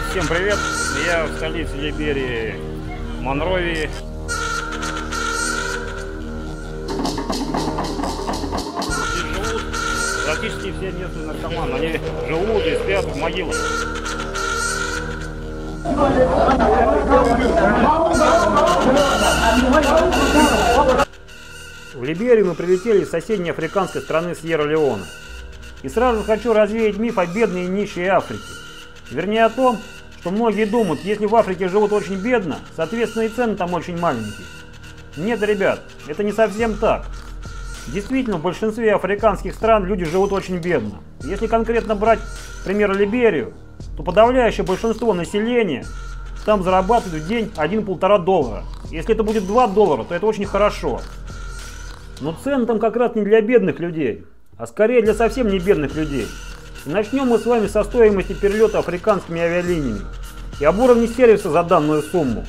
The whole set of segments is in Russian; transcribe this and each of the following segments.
Всем привет! Я в столице Либерии, Монровии. Здесь живут практически все местные наркоманы. Они живут и спят в могилах. В Либерию мы прилетели из соседней африканской страны Сьерра-Леоне. И сразу хочу развеять миф о бедной и нищей Африке. Вернее о том, что многие думают, если в Африке живут очень бедно, соответственно и цены там очень маленькие. Нет, ребят, это не совсем так. Действительно, в большинстве африканских стран люди живут очень бедно. Если конкретно брать, к примеру, Либерию, то подавляющее большинство населения там зарабатывает в день 1–1,5 доллара. Если это будет 2 доллара, то это очень хорошо. Но цены там как раз не для бедных людей, а скорее для совсем не бедных людей. И начнем мы с вами со стоимости перелета африканскими авиалиниями и об уровне сервиса за данную сумму.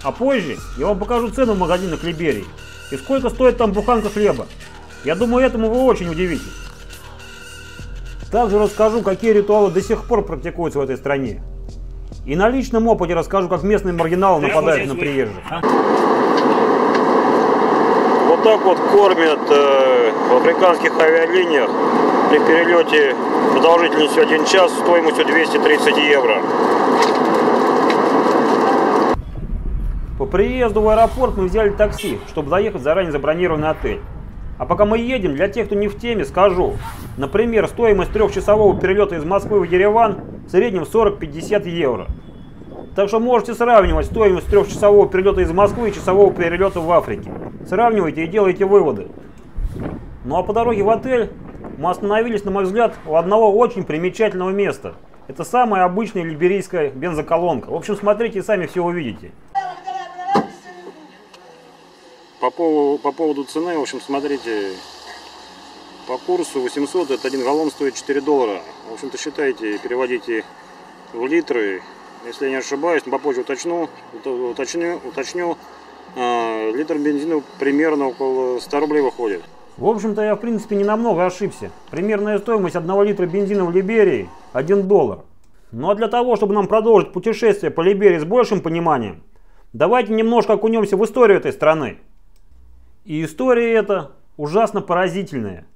А позже я вам покажу цену в магазинах Либерии и сколько стоит там буханка хлеба. Я думаю, этому вы очень удивитесь. Также расскажу, какие ритуалы до сих пор практикуются в этой стране. И на личном опыте расскажу, как местные маргиналы нападают на приезжих. Вот так вот кормят в африканских авиалиниях при перелете продолжительностью 1 час стоимостью 230 евро. По приезду в аэропорт мы взяли такси, чтобы заехать в заранее забронированный отель. А пока мы едем, для тех, кто не в теме, скажу. Например, стоимость 3-часового перелета из Москвы в Ереван в среднем 40–50 евро. Так что можете сравнивать стоимость 3-часового перелета из Москвы и часового перелета в Африке. Сравнивайте и делайте выводы. Ну а по дороге в отель мы остановились, на мой взгляд, у одного очень примечательного места. Это самая обычная либерийская бензоколонка. В общем, смотрите и сами все увидите. По поводу цены, в общем, смотрите, по курсу 800, это 1 галлон стоит 4 доллара. В общем-то, считайте, переводите в литры. Если я не ошибаюсь, попозже уточню, литр бензина примерно около 100 рублей выходит. В общем-то, я в принципе не намного ошибся. Примерная стоимость 1 литра бензина в Либерии – 1 доллар. Ну а для того, чтобы нам продолжить путешествие по Либерии с большим пониманием, давайте немножко окунемся в историю этой страны. И история эта ужасно поразительная.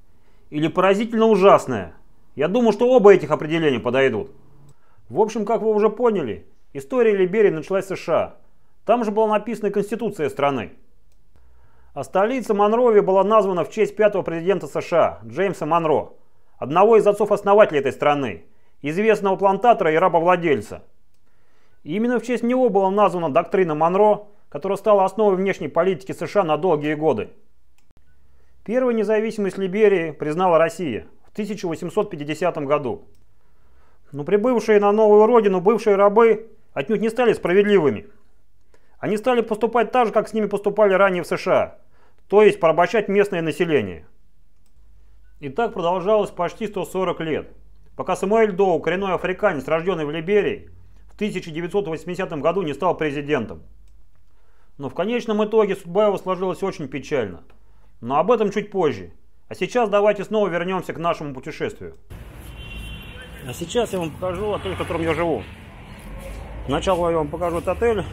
Или поразительно ужасная. Я думаю, что оба этих определения подойдут. В общем, как вы уже поняли, история Либерии началась в США. Там же была написана Конституция страны. А столица Монровии была названа в честь 5-го президента США, Джеймса Монро, одного из отцов-основателей этой страны, известного плантатора и рабовладельца. И именно в честь него была названа доктрина Монро, которая стала основой внешней политики США на долгие годы. Первую независимость Либерии признала Россия в 1850 году. Но прибывшие на новую родину бывшие рабы отнюдь не стали справедливыми. Они стали поступать так же, как с ними поступали ранее в США, то есть порабощать местное население. И так продолжалось почти 140 лет, пока Самуэль Доу, коренной африканец, рожденный в Либерии, в 1980 году не стал президентом. Но в конечном итоге судьба его сложилась очень печально. Но об этом чуть позже. А сейчас давайте снова вернемся к нашему путешествию. А сейчас я вам покажу отель, в котором я живу. Сначала я вам покажу этот отель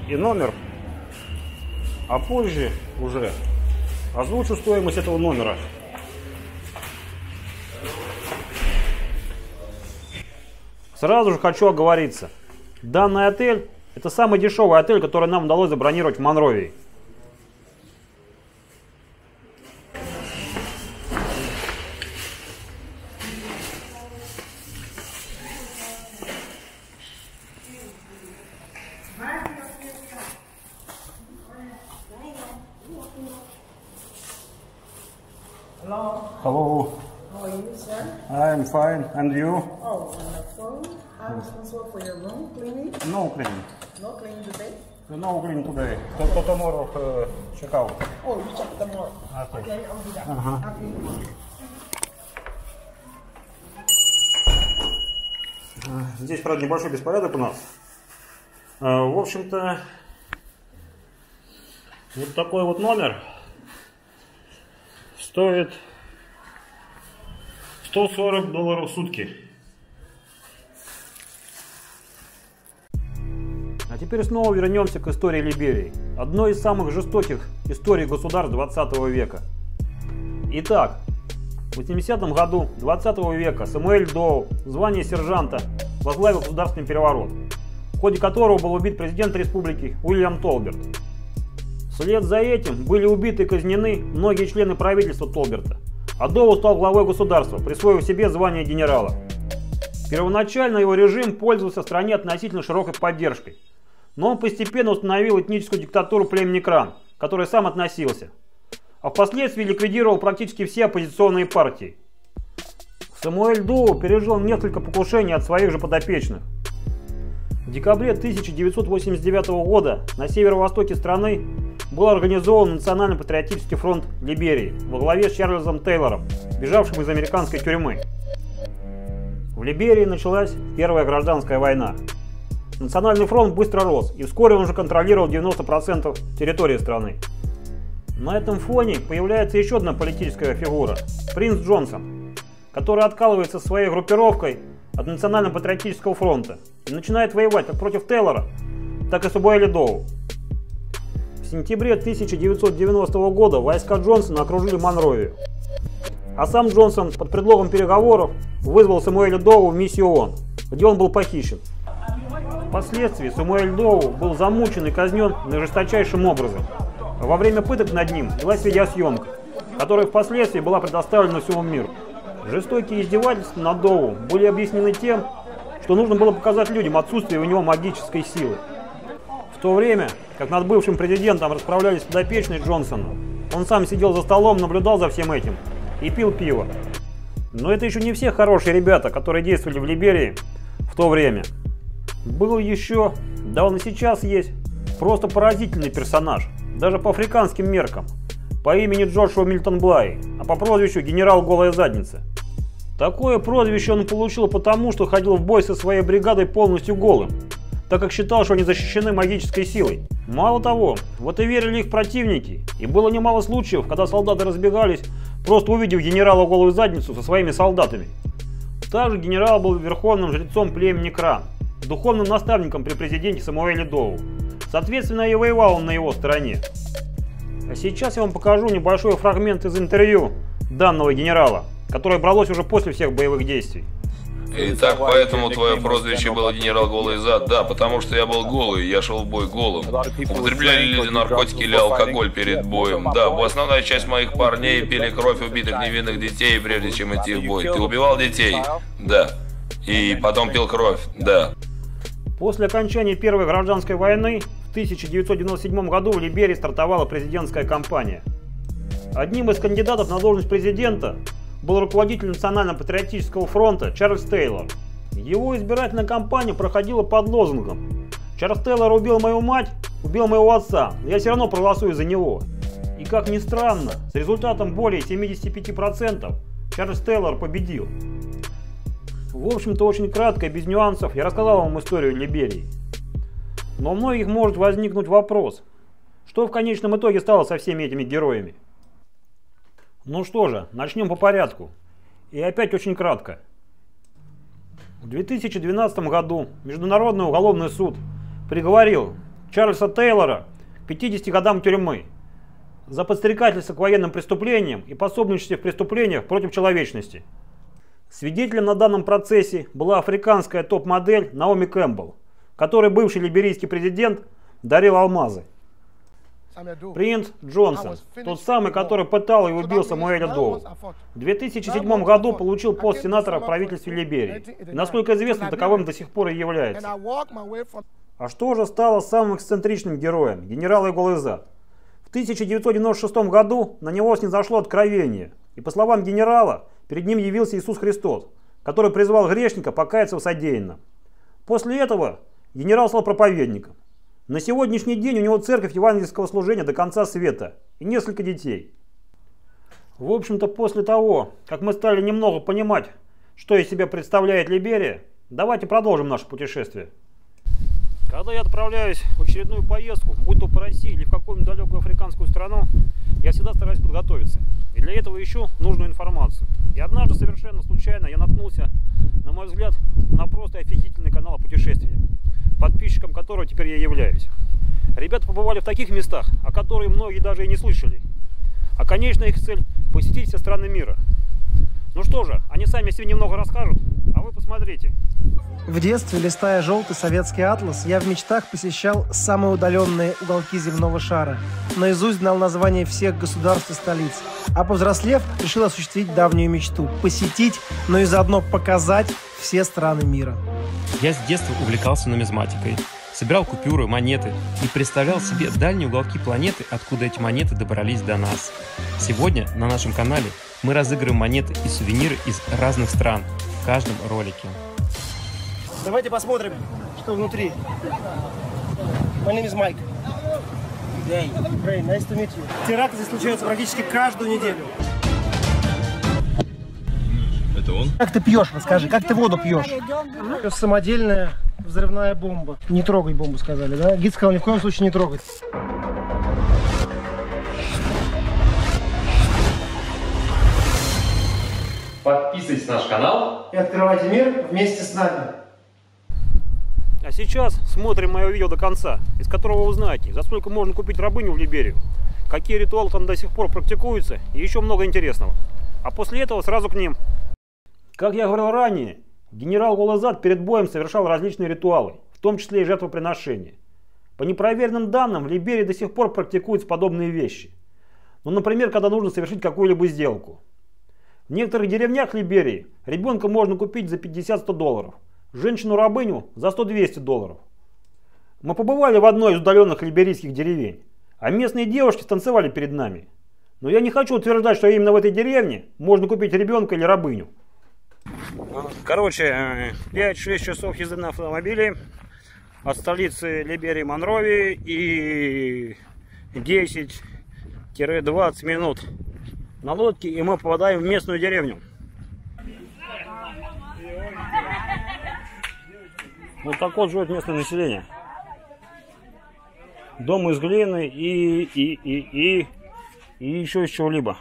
и номер, а позже уже озвучу стоимость этого номера. Сразу же хочу оговориться. Данный отель – это самый дешевый отель, который нам удалось забронировать в Монровии. Hello. How are you, sir? I'm fine. And you? Oh, wonderful. I'm responsible for your room cleaning. No cleaning. No cleaning today? No cleaning today. Tomorrow check out. Oh, you check tomorrow. Okay. Okay, I'll do that. Ага. Здесь, правда, небольшой беспорядок у нас. В общем-то, вот такой вот номер стоит $140 в сутки. теперь снова вернемся к истории Либерии, одной из самых жестоких историй государств 20 века. Итак, в 80-м году 20 века Самуэль Доу, звание сержанта, возглавил государственный переворот, в ходе которого был убит президент республики Уильям Толберт. Вслед за этим были убиты и казнены многие члены правительства Толберта, а Доу стал главой государства, присвоив себе звание генерала. Первоначально его режим пользовался в стране относительно широкой поддержкой, но он постепенно установил этническую диктатуру племени Кран, к которой сам относился, а впоследствии ликвидировал практически все оппозиционные партии. Самуэль Доу пережил несколько покушений от своих же подопечных. В декабре 1989 года на северо-востоке страны был организован Национально-патриотический фронт Либерии во главе с Чарльзом Тейлором, бежавшим из американской тюрьмы. В Либерии началась Первая гражданская война. Национальный фронт быстро рос, и вскоре он уже контролировал 90% территории страны. На этом фоне появляется еще одна политическая фигура – принц Джонсон, который откалывается своей группировкой от Национально-патриотического фронта и начинает воевать как против Тейлора, так и Самуэля Доу. В сентябре 1990 года войска Джонсона окружили Монровию, а сам Джонсон под предлогом переговоров вызвал Самуэля Доу в миссию ООН, где он был похищен. Впоследствии Самуэль Доу был замучен и казнен наижесточайшим образом. Во время пыток над ним велась видеосъемка, которая впоследствии была предоставлена всему миру. Жестокие издевательства над Доу были объяснены тем, что нужно было показать людям отсутствие у него магической силы. В то время, как над бывшим президентом расправлялись подопечные Джонсона, он сам сидел за столом, наблюдал за всем этим и пил пиво. Но это еще не все хорошие ребята, которые действовали в Либерии в то время. Был еще, да он и сейчас есть, просто поразительный персонаж, даже по африканским меркам, по имени Джошуа Мильтон Блай, а по прозвищу генерал Голая Задница. Такое прозвище он получил потому, что ходил в бой со своей бригадой полностью голым, так как считал, что они защищены магической силой. Мало того, в это верили их противники, и было немало случаев, когда солдаты разбегались, просто увидев генерала Голую Задницу со своими солдатами. Также генерал был верховным жрецом племени Кран, духовным наставником при президенте Самуэле Доу. Соответственно, и воевал он на его стороне. А сейчас я вам покажу небольшой фрагмент из интервью данного генерала, которое бралось уже после всех боевых действий. Итак, поэтому твое прозвище было генерал Голый Зад? Да, потому что я был голый, я шел в бой голым. Употребляли люди наркотики или алкоголь перед боем? Да, основная часть моих парней пили кровь убитых невинных детей, прежде чем идти в бой. Ты убивал детей? Да. И потом пил кровь? Да. После окончания Первой гражданской войны в 1997 году в Либерии стартовала президентская кампания. Одним из кандидатов на должность президента был руководитель Национально-патриотического фронта Чарльз Тейлор. Его избирательная кампания проходила под лозунгом «Чарльз Тейлор убил мою мать, убил моего отца, но я все равно проголосую за него». И как ни странно, с результатом более 75% Чарльз Тейлор победил. В общем-то, очень кратко и без нюансов я рассказал вам историю Либерии. Но у многих может возникнуть вопрос, что в конечном итоге стало со всеми этими героями? Ну что же, начнем по порядку. И опять очень кратко. В 2012 году Международный уголовный суд приговорил Чарльза Тейлора к 50 годам тюрьмы за подстрекательство к военным преступлениям и пособничество в преступлениях против человечности. Свидетелем на данном процессе была африканская топ-модель Наоми Кэмпбелл, которой бывший либерийский президент дарил алмазы. Принц Джонсон, тот самый, который пытал и убил Самуэля Доу, в 2007 году получил пост сенатора в правительстве Либерии. Насколько известно, таковым до сих пор и является. А что же стало самым эксцентричным героем, генерала Голый Зад? В 1996 году на него снизошло откровение, и по словам генерала, перед ним явился Иисус Христос, который призвал грешника покаяться в содеянном. После этого генерал стал проповедником. На сегодняшний день у него церковь евангельского служения до конца света и несколько детей. В общем-то, после того, как мы стали немного понимать, что из себя представляет Либерия, давайте продолжим наше путешествие. Когда я отправляюсь в очередную поездку, будь то по России или в какую-нибудь далекую африканскую страну, я всегда стараюсь подготовиться. И для этого ищу нужную информацию. И однажды совершенно случайно я наткнулся, на мой взгляд, на просто офигительный канал о путешествиях, подписчиком которого которого теперь я являюсь. Ребята побывали в таких местах, о которых многие даже и не слышали. А конечно, их цель – посетить все страны мира. Ну что же, они сами себе немного расскажут, а вы посмотрите. В детстве, листая желтый советский атлас, я в мечтах посещал самые удаленные уголки земного шара. Наизусть знал названия всех государств и столиц. А повзрослев, решил осуществить давнюю мечту – посетить, но и заодно показать все страны мира. Я с детства увлекался нумизматикой. Собирал купюры, монеты и представлял себе дальние уголки планеты, откуда эти монеты добрались до нас. Сегодня на нашем канале мы разыгрываем монеты и сувениры из разных стран в каждом ролике. Давайте посмотрим, что внутри. My name is Mike. Ray, nice to meet you. Теракты здесь случаются практически каждую неделю. Это он? Как ты пьешь, расскажи, как ты воду пьешь? Самодельная взрывная бомба. Не трогай бомбу, сказали, да? Гид сказал, ни в коем случае не трогать. Подписывайтесь на наш канал И открывайте мир вместе с нами. А сейчас смотрим мое видео до конца, из которого вы узнаете, за сколько можно купить рабыню в Либерию, какие ритуалы там до сих пор практикуются и еще много интересного. А после этого сразу к ним. Как я говорил ранее, генерал Голый Зад перед боем совершал различные ритуалы, в том числе и жертвоприношения. По непроверенным данным, в Либерии до сих пор практикуются подобные вещи. Ну, например, когда нужно совершить какую-либо сделку. В некоторых деревнях Либерии ребенка можно купить за 50-100 долларов, женщину-рабыню за 100-200 долларов. Мы побывали в одной из удаленных либерийских деревень, а местные девушки станцевали перед нами. Но я не хочу утверждать, что именно в этой деревне можно купить ребенка или рабыню. Короче, 5-6 часов езды на автомобиле от столицы Либерии Монровии и 10-20 минут на лодке, и мы попадаем в местную деревню. Вот так вот живет местное население. Дом из глины и еще из чего-либо.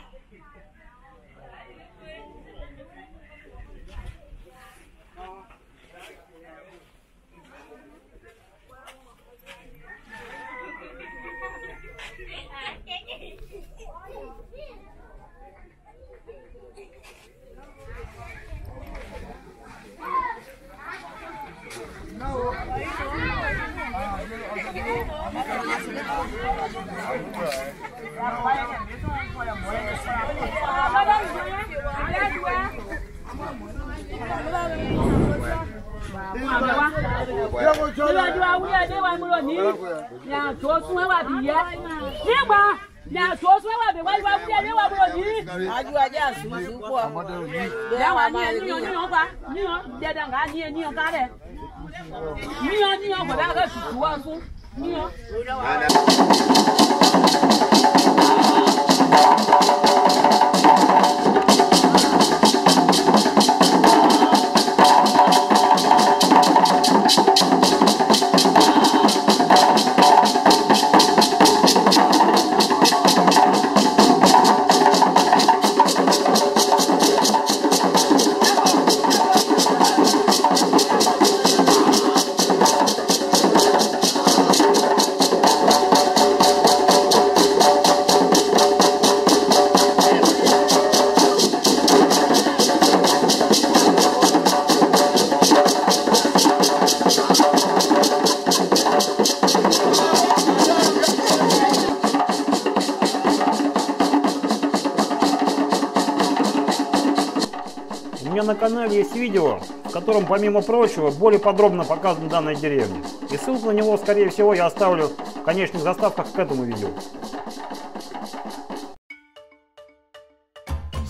У меня на канале есть видео, в котором, помимо прочего, более подробно показана данная деревня. И ссылку на него, скорее всего, я оставлю в конечных заставках к этому видео.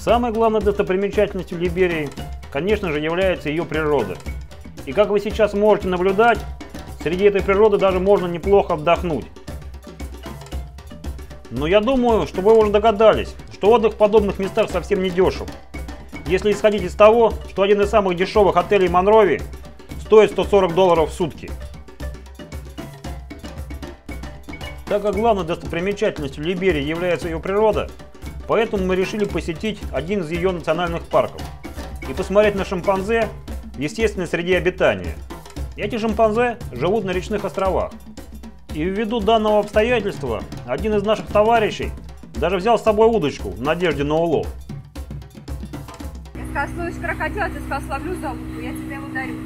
Самой главной достопримечательностью Либерии, конечно же, является ее природа. И как вы сейчас можете наблюдать, среди этой природы даже можно неплохо отдохнуть. Но я думаю, что вы уже догадались, что отдых в подобных местах совсем не дешев. Если исходить из того, что один из самых дешевых отелей Монровии стоит 140 долларов в сутки. Так как главной достопримечательностью Либерии является ее природа, поэтому мы решили посетить один из ее национальных парков и посмотреть на шимпанзе в естественной среде обитания. Эти шимпанзе живут на речных островах. И ввиду данного обстоятельства, один из наших товарищей даже взял с собой удочку в надежде на улов. Я сказала, слышишь, крокодила, ты сказал, ловлю за удку, я тебя ударю.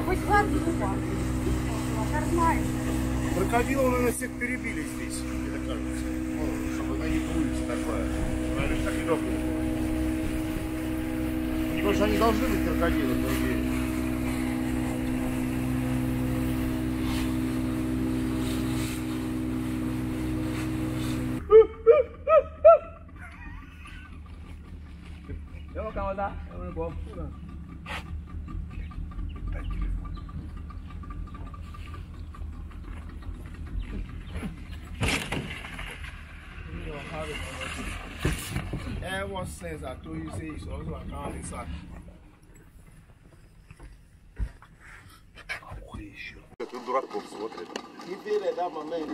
Пусть ладно, нормально. Крокодилов, наверное, всех перебили здесь, мне кажется. Ну, чтобы на них улица такая. Наверное, так и должно быть. Потому что они должны быть крокодилы, по идее. Ever since I told you, say you saw so I can't decide. Ты дураков смотрит. Не верь, да, момент.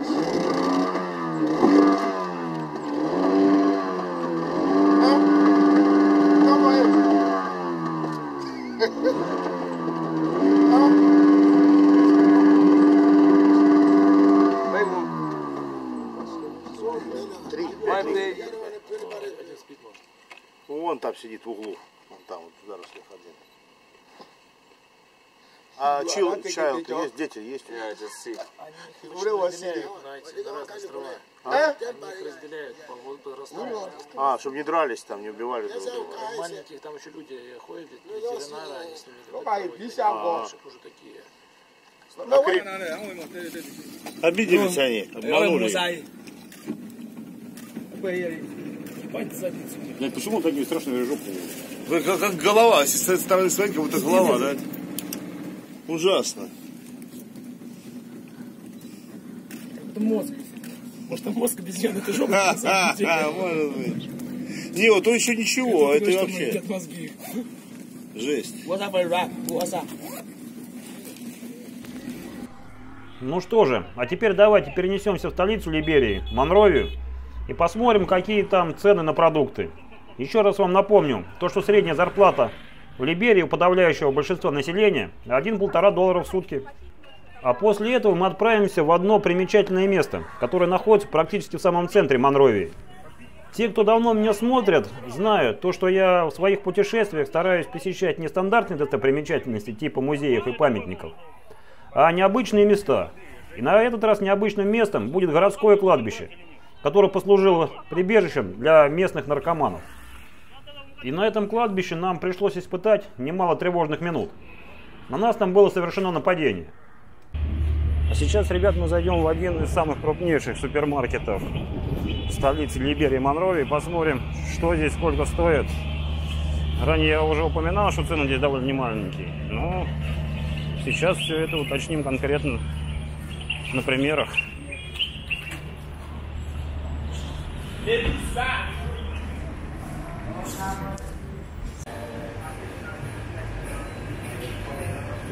Вон там сидит в углу. Вон там, вот туда рослых один. А child есть, дети есть? Я just see. Они их разделяют по островам. А, чтобы не дрались там, не убивали друг друга. Маленьких там еще люди ходят, ветеринары, они с ними такие. Обиделись они, обманули. Блядь, почему он такие страшные жопы? Как голова, с этой стороны своей, как будто голова, да? Ужасно. Это мозг. Может, там мозг обезьяны, это жопа. Может быть. Не, вот то еще ничего, это вообще жесть. Ну что же, а теперь давайте перенесемся в столицу Либерии, Монровию, и посмотрим, какие там цены на продукты. Еще раз вам напомню, то, что средняя зарплата в Либерии у подавляющего большинства населения 1–1,5 доллара в сутки. А после этого мы отправимся в одно примечательное место, которое находится практически в самом центре Монровии. Те, кто давно меня смотрят, знают то, что я в своих путешествиях стараюсь посещать не стандартные достопримечательности типа музеев и памятников, а необычные места. И на этот раз необычным местом будет городское кладбище, которое послужило прибежищем для местных наркоманов. И на этом кладбище нам пришлось испытать немало тревожных минут. На нас там было совершено нападение. А сейчас, ребят, мы зайдем в один из самых крупнейших супермаркетов столицы Либерии, Монровии, посмотрим, что здесь сколько стоит. Ранее я уже упоминал, что цены здесь довольно немаленькие. Но сейчас все это уточним конкретно на примерах.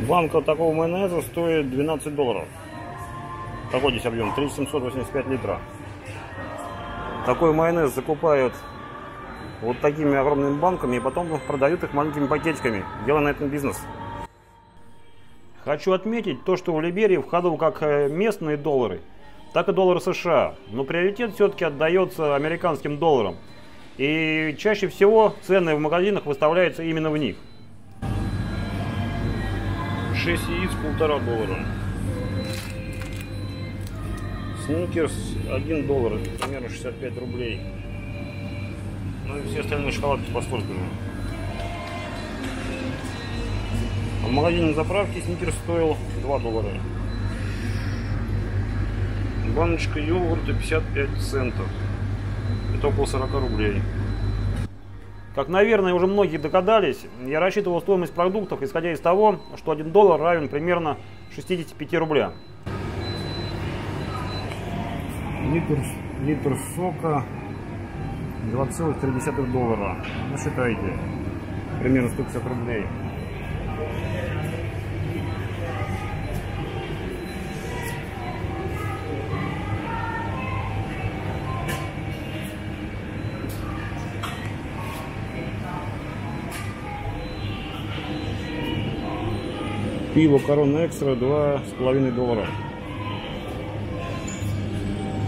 Банка такого майонеза стоит 12 долларов. Какой здесь объем? 3785 литров. Такой майонез закупают вот такими огромными банками и потом продают их маленькими пакетиками, делая на этом бизнес. Хочу отметить то, что в Либерии в ходу как местные доллары, так и доллары США. Но приоритет все-таки отдается американским долларам. И чаще всего цены в магазинах выставляются именно в них. 6 яиц 1,5 доллара. Сникерс 1 доллар, примерно 65 рублей. Ну и все остальные шоколадки по столько же. А в магазине заправки Сникерс стоил 2 доллара. Баночка йогурта 55 центов. Это около 40 рублей. Как, наверное, уже многие догадались, я рассчитывал стоимость продуктов, исходя из того, что 1 доллар равен примерно 65 рублям. Литр сока 2,3 доллара. Ну, считайте, примерно 150 рублей. Пиво Корона Экстра $2,5.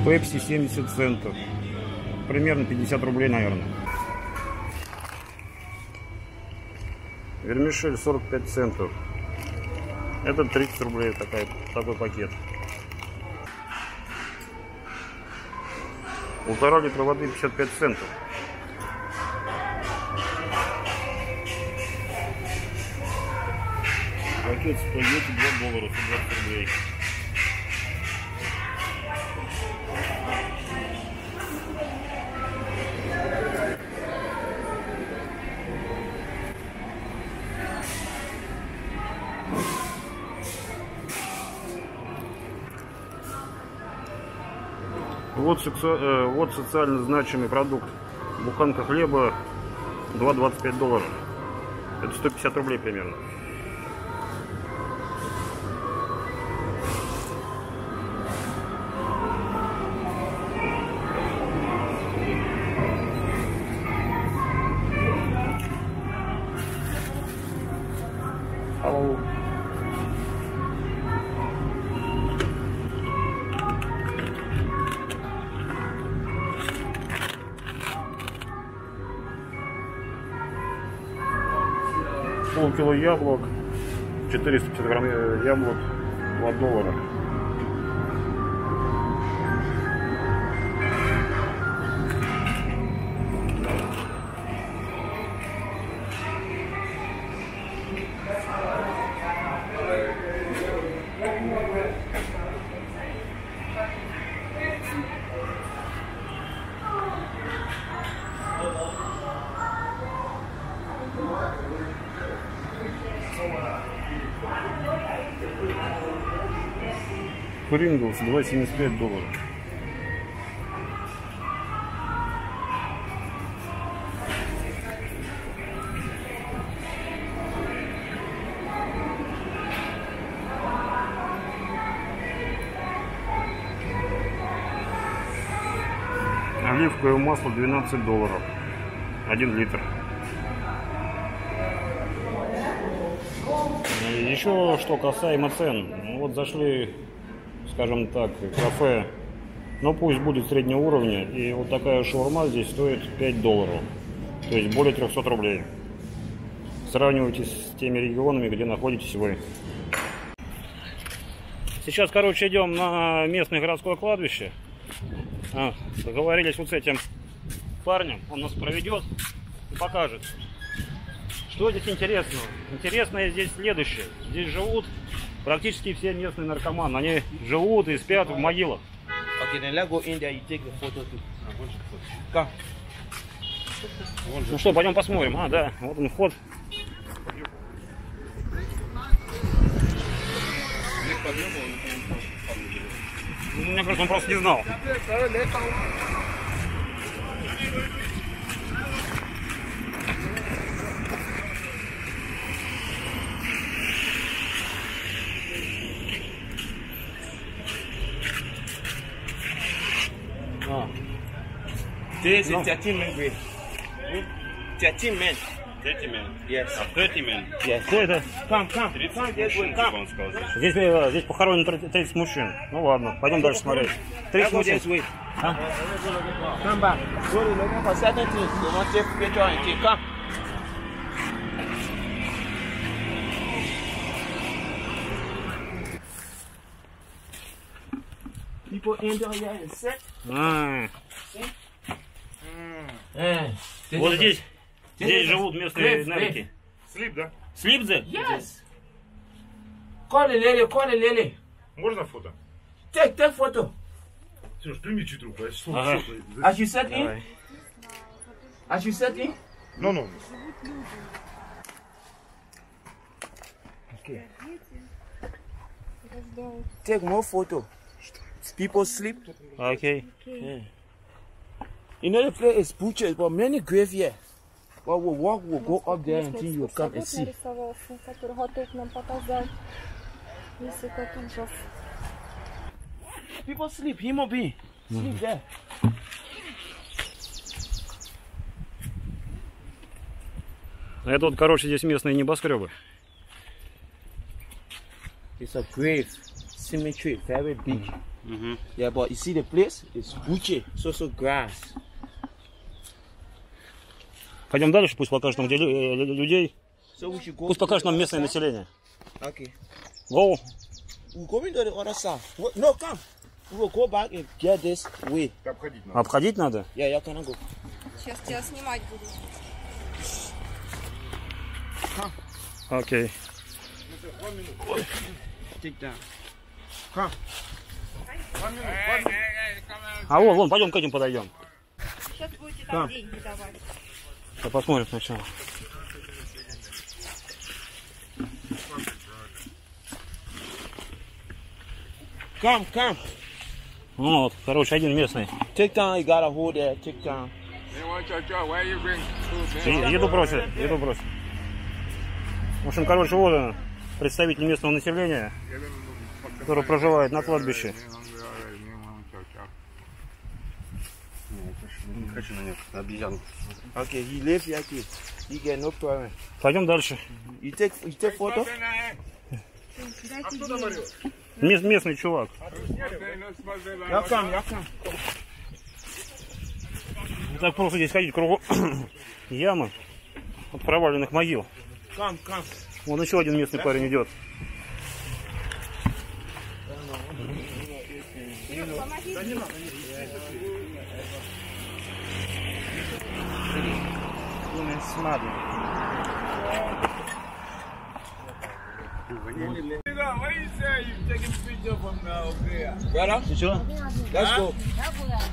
Пепси 70 центов. Примерно 50 рублей, наверное. Вермишель 45 центов. Это 30 рублей такой пакет. 1,5 литра воды 55 центов. Пакет спагетти $2, 120 рублей. Вот социально значимый продукт. Буханка хлеба $2,25. Это 150 рублей примерно. Полкило яблок, 450 грамм яблок, $2. Принглс $2,75. Оливковое масло $12. 1 литр. Еще что касаемо цен. Вот зашли, скажем так, кафе, но пусть будет среднего уровня, и вот такая шаурма здесь стоит $5, то есть более 300 рублей. Сравнивайте с теми регионами, где находитесь вы. Сейчас, короче, идем на местное городское кладбище. Договорились вот с этим парнем, он нас проведет и покажет, что здесь интересного. Интересное здесь следующее: здесь живут практически все местные наркоманы. Они живут и спят в могилах. Ну что, пойдем посмотрим. Да, вот он вход. Мне кажется, он просто не знал. This is 13 men grave. 13 men. 30 men? Yes. 30 men? Yes. Что это? Come. Здесь похоронено 30 мужчин. Ну ладно, пойдем дальше смотреть. 30 мужчин. Come back. Go to looking for certain things. You want to take picture and take. Come. People enter here and sit. Вот здесь живут местные нарики. Слип, да? Sleep there? Yes. Call the lady. Можно фото? Take photo. Сереж, прими чуть руку. As you set in? As you set in? No. Okay. Take more photo. People sleep. Okay. Yeah. You know the place is butchers, but many grave here. But we'll go up there until you come and see. People sleep, human being. Sleep there. Это вот, короче, здесь местные небоскребы. It's a grave cemetery, very big. Yeah, but you see the place is buche, so grass. Пойдем дальше, пусть покажет нам людей. Пусть покажет нам местное население. Okay. Go. We're going to the other side. No, come. We will go back and get this way. Обходить надо? Yeah, you can go. Сейчас тебя снимать буду. Окей. Take down. Come. А вон, пойдем к этим подойдем. Сейчас будете там деньги давать. Сейчас посмотрим сначала. Come. Ну вот, короче, один местный. Take down, you gotta hold there, take down. Еду бросить. В общем, короче, вот он, представитель местного населения, который проживает на кладбище. Не хочу на них обезьян. Okay, he live here too. You get no problem. Пойдем дальше. You take photo? Местный чувак. Я come. Не так просто здесь ходить кругом ямы от проваленных могил. Come. Вон еще один местный парень идет. Brother,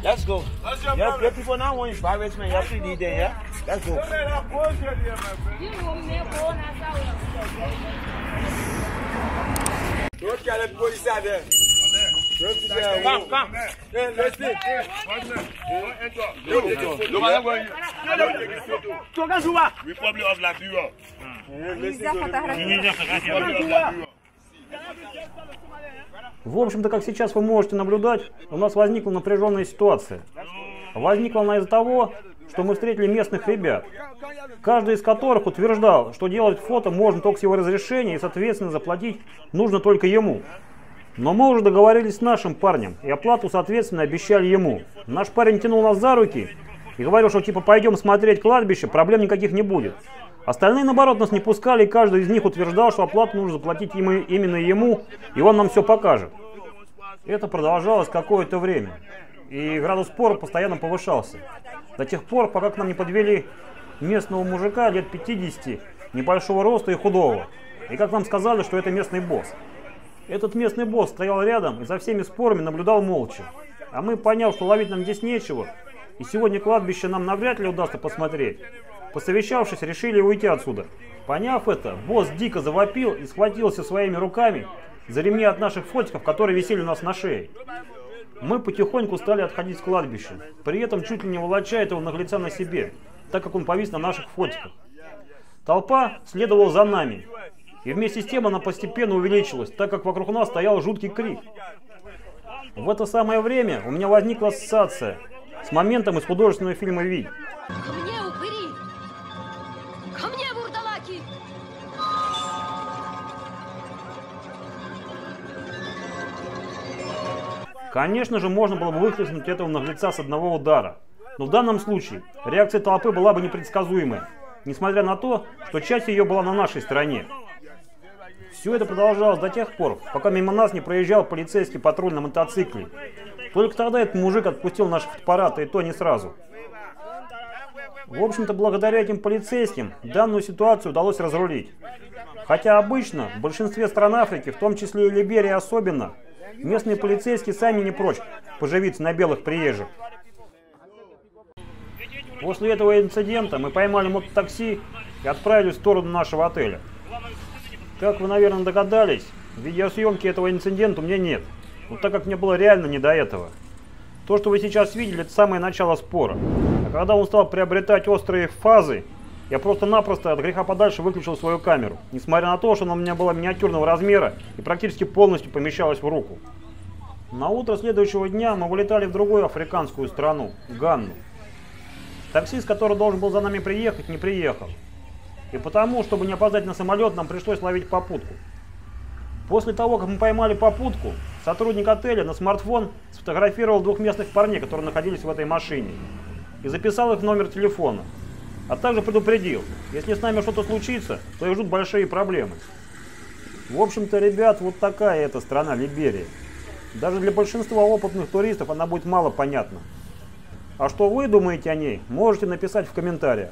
let's go. Yeah, people now want embarrassment. You have to lead them, yeah? Let's go. Don't get the police out there. Come. Republic of Liberia. Нельзя фотографировать. В общем-то, как сейчас вы можете наблюдать, у нас возникла напряженная ситуация. Возникла она из-за того, что мы встретили местных ребят, каждый из которых утверждал, что делать фото можно только с его разрешения и, соответственно, заплатить нужно только ему. Но мы уже договорились с нашим парнем, и оплату, соответственно, обещали ему. Наш парень тянул нас за руки и говорил, что типа пойдем смотреть кладбище, проблем никаких не будет. Остальные, наоборот, нас не пускали, и каждый из них утверждал, что оплату нужно заплатить именно ему, и он нам все покажет. Это продолжалось какое-то время, и градус спора постоянно повышался. До тех пор, пока к нам не подвели местного мужика лет 50, небольшого роста и худого. И как нам сказали, что это местный босс. Этот местный босс стоял рядом и за всеми спорами наблюдал молча. А мы, поняв, что ловить нам здесь нечего, и сегодня кладбище нам навряд ли удастся посмотреть, посовещавшись, решили уйти отсюда. Поняв это, босс дико завопил и схватился своими руками за ремни от наших фотиков, которые висели у нас на шее. Мы потихоньку стали отходить с кладбища, при этом чуть ли не волоча этого наглеца на себе, так как он повис на наших фотиках. Толпа следовала за нами, и вместе с тем она постепенно увеличилась, так как вокруг нас стоял жуткий крик. В это самое время у меня возникла ассоциация с моментом из художественного фильма «Вий». Ко мне, упыри! Ко мне, вурдалаки! Конечно же, можно было бы выхлестнуть этого наглеца с одного удара. Но в данном случае реакция толпы была бы непредсказуемой, несмотря на то, что часть ее была на нашей стороне. Все это продолжалось до тех пор, пока мимо нас не проезжал полицейский патруль на мотоцикле. Только тогда этот мужик отпустил наши фотоаппараты, и то не сразу. В общем-то, благодаря этим полицейским данную ситуацию удалось разрулить. Хотя обычно в большинстве стран Африки, в том числе и Либерии особенно, местные полицейские сами не прочь поживиться на белых приезжих. После этого инцидента мы поймали мототакси и отправились в сторону нашего отеля. Как вы, наверное, догадались, видеосъемки этого инцидента у меня нет, но так как мне было реально не до этого. То, что вы сейчас видели, это самое начало спора. А когда он стал приобретать острые фазы, я просто-напросто от греха подальше выключил свою камеру, несмотря на то, что она у меня была миниатюрного размера и практически полностью помещалась в руку. На утро следующего дня мы вылетали в другую африканскую страну, Ганну. Таксист, который должен был за нами приехать, не приехал. И потому, чтобы не опоздать на самолет, нам пришлось ловить попутку. После того, как мы поймали попутку, сотрудник отеля на смартфон сфотографировал 2 местных парней, которые находились в этой машине, и записал их номер телефона. А также предупредил, если с нами что-то случится, то их ждут большие проблемы. В общем-то, ребят, вот такая эта страна Либерия. Даже для большинства опытных туристов она будет мало понятна. А что вы думаете о ней, можете написать в комментариях.